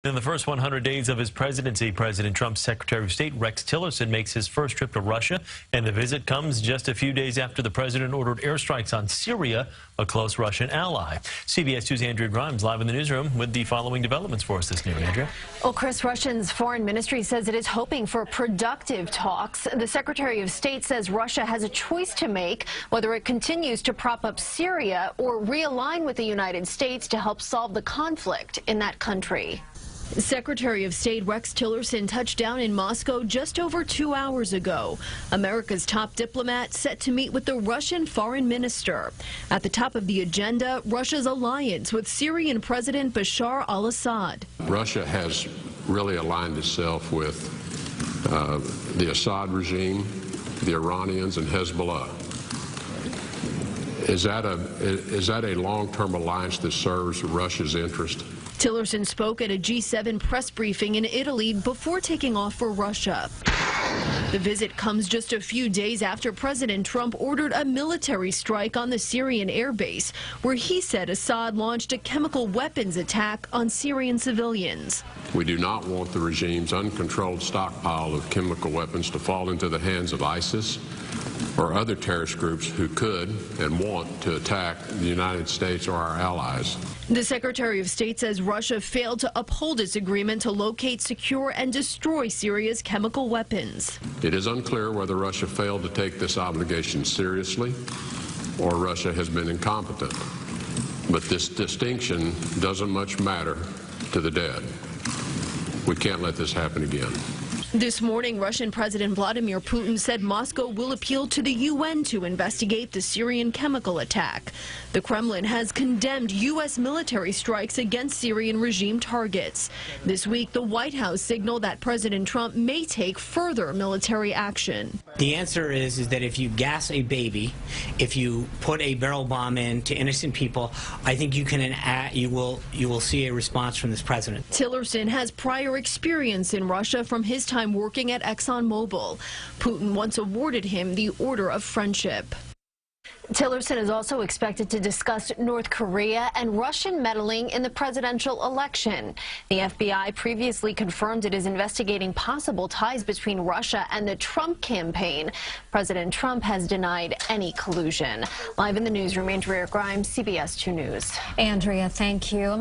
In the first 100 days of his presidency, President Trump's Secretary of State Rex Tillerson makes his first trip to Russia, and the visit comes just a few days after the president ordered airstrikes on Syria, a close Russian ally. CBS 2's Andrea Grymes live in the newsroom with the following developments for us this noon. Andrea? Well, Chris, Russia's foreign ministry says it is hoping for productive talks. The Secretary of State says Russia has a choice to make, whether it continues to prop up Syria or realign with the United States to help solve the conflict in that country. Secretary of State Rex Tillerson touched down in Moscow just over 2 hours ago. America's top diplomat set to meet with the Russian foreign minister. At the top of the agenda, Russia's alliance with Syrian President Bashar al-Assad. Russia has really aligned itself with the Assad regime, the Iranians, and Hezbollah. Is that a long-term alliance that serves Russia's interest? Tillerson spoke at a G7 press briefing in Italy before taking off for Russia. The visit comes just a few days after President Trump ordered a military strike on the Syrian airbase, where he said Assad launched a chemical weapons attack on Syrian civilians. We do not want the regime's uncontrolled stockpile of chemical weapons to fall into the hands of ISIS or other terrorist groups who could and want to attack the United States or our allies. The Secretary of State says Russia failed to uphold its agreement to locate, secure, and destroy Syria's chemical weapons. It is unclear whether Russia failed to take this obligation seriously or Russia has been incompetent. But this distinction doesn't much matter to the dead. We can't let this happen again. This morning, Russian President Vladimir Putin said Moscow will appeal to the UN to investigate the Syrian chemical attack. The Kremlin has condemned U.S. military strikes against Syrian regime targets. This week, the White House signaled that President Trump may take further military action. The answer is that if you gas a baby, if you put a barrel bomb into innocent people, I think you will see a response from this president. Tillerson has prior experience in Russia from his time working at ExxonMobil. Putin once awarded him the Order of Friendship. Tillerson is also expected to discuss North Korea and Russian meddling in the presidential election. The FBI previously confirmed it is investigating possible ties between Russia and the Trump campaign. President Trump has denied any collusion. Live in the newsroom, Andrea Grymes, CBS 2 News. Andrea, thank you.